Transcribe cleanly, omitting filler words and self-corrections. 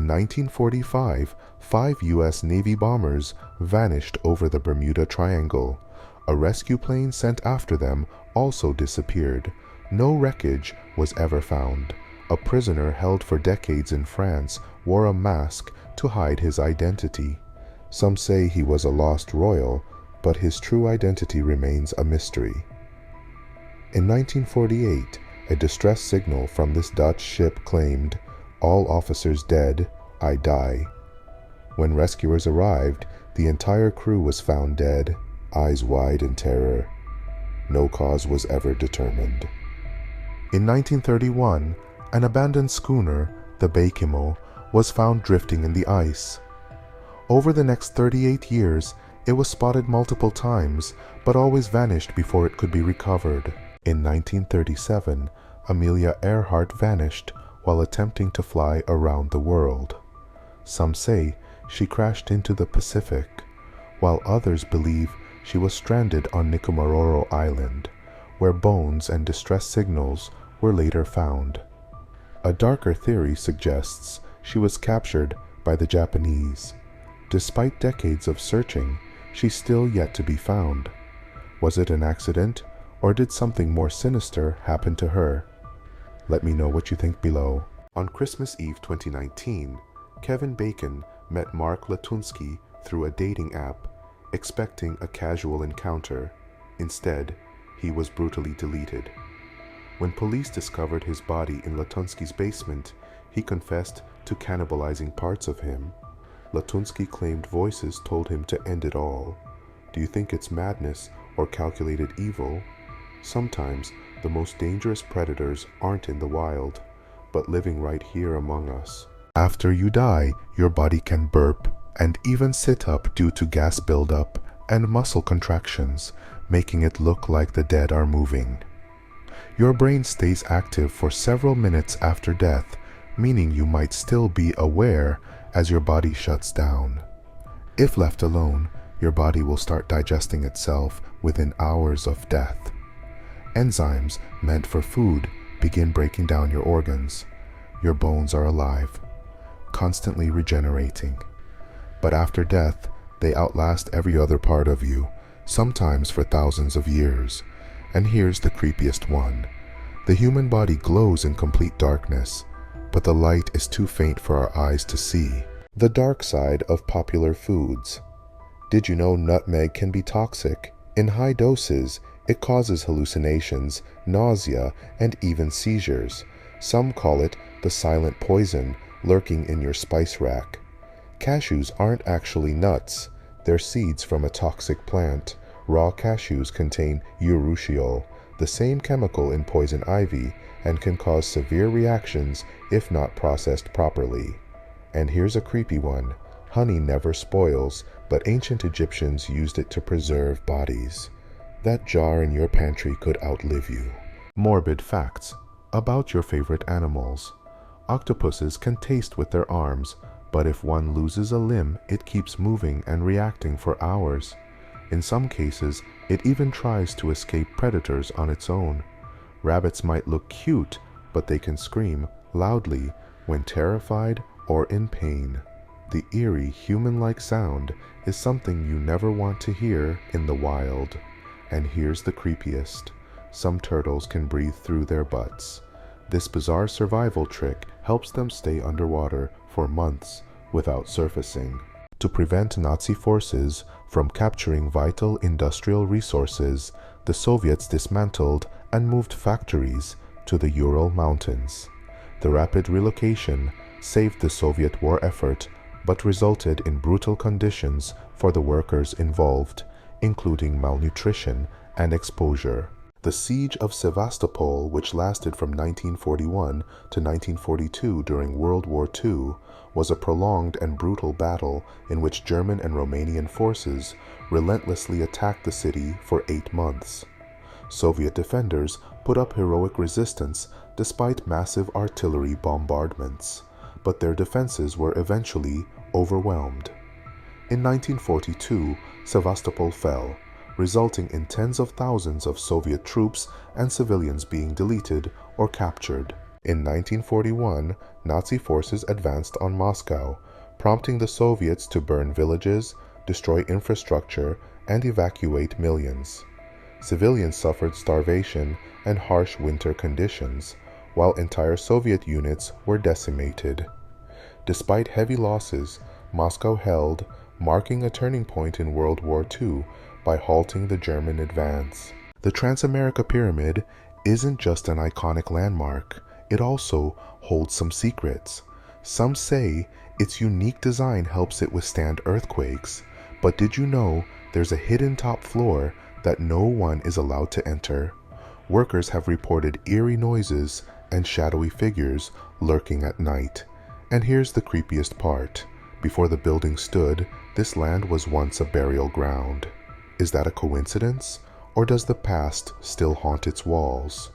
1945, 5 U.S. Navy bombers vanished over the Bermuda Triangle. A rescue plane sent after them also disappeared. No wreckage was ever found. A prisoner held for decades in France wore a mask to hide his identity. Some say he was a lost royal, but his true identity remains a mystery. In 1948, a distress signal from this Dutch ship claimed, "All officers dead, I die." When rescuers arrived, the entire crew was found dead, eyes wide in terror. No cause was ever determined. In 1931, an abandoned schooner, the Beikimo, was found drifting in the ice. Over the next 38 years, it was spotted multiple times, but always vanished before it could be recovered. In 1937, Amelia Earhart vanished while attempting to fly around the world. Some say she crashed into the Pacific, while others believe she was stranded on Nikomaroro Island, where bones and distress signals were later found. A darker theory suggests she was captured by the Japanese. Despite decades of searching, she's still yet to be found. Was it an accident, or did something more sinister happen to her? Let me know what you think below. On Christmas Eve 2019, Kevin Bacon met Mark Latunsky through a dating app, expecting a casual encounter. Instead, he was brutally deleted. When police discovered his body in Latunsky's basement, he confessed to cannibalizing parts of him. Latunsky claimed voices told him to end it all. Do you think it's madness or calculated evil? Sometimes the most dangerous predators aren't in the wild, but living right here among us. After you die, your body can burp and even sit up due to gas buildup and muscle contractions, making it look like the dead are moving. Your brain stays active for several minutes after death, meaning you might still be aware as your body shuts down. If left alone, your body will start digesting itself within hours of death. Enzymes meant for food begin breaking down your organs. Your bones are alive, constantly regenerating. But after death, they outlast every other part of you, sometimes for thousands of years. And here's the creepiest one. The human body glows in complete darkness, but the light is too faint for our eyes to see. The dark side of popular foods. Did you know nutmeg can be toxic? In high doses, it causes hallucinations, nausea, and even seizures. Some call it the silent poison lurking in your spice rack. Cashews aren't actually nuts. They're seeds from a toxic plant. Raw cashews contain urushiol, the same chemical in poison ivy, and can cause severe reactions if not processed properly. And here's a creepy one. Honey never spoils, but ancient Egyptians used it to preserve bodies. That jar in your pantry could outlive you. Morbid facts about your favorite animals. Octopuses can taste with their arms, but if one loses a limb, it keeps moving and reacting for hours. In some cases, it even tries to escape predators on its own. Rabbits might look cute, but they can scream loudly when terrified or in pain. The eerie, human-like sound is something you never want to hear in the wild. And here's the creepiest. Some turtles can breathe through their butts. This bizarre survival trick helps them stay underwater for months without surfacing. To prevent Nazi forces from capturing vital industrial resources, the Soviets dismantled and moved factories to the Ural Mountains. The rapid relocation saved the Soviet war effort, but resulted in brutal conditions for the workers involved, including malnutrition and exposure. The siege of Sevastopol, which lasted from 1941 to 1942 during World War II, was a prolonged and brutal battle in which German and Romanian forces relentlessly attacked the city for 8 months. Soviet defenders put up heroic resistance despite massive artillery bombardments, but their defenses were eventually overwhelmed. In 1942, Sevastopol fell, resulting in tens of thousands of Soviet troops and civilians being deleted or captured. In 1941, Nazi forces advanced on Moscow, prompting the Soviets to burn villages, destroy infrastructure, and evacuate millions. Civilians suffered starvation and harsh winter conditions, while entire Soviet units were decimated. Despite heavy losses, Moscow held, marking a turning point in World War II by halting the German advance. The Transamerica Pyramid isn't just an iconic landmark, it also holds some secrets. Some say its unique design helps it withstand earthquakes, but did you know there's a hidden top floor that no one is allowed to enter? Workers have reported eerie noises and shadowy figures lurking at night. And here's the creepiest part. Before the building stood, this land was once a burial ground. Is that a coincidence? Or does the past still haunt its walls?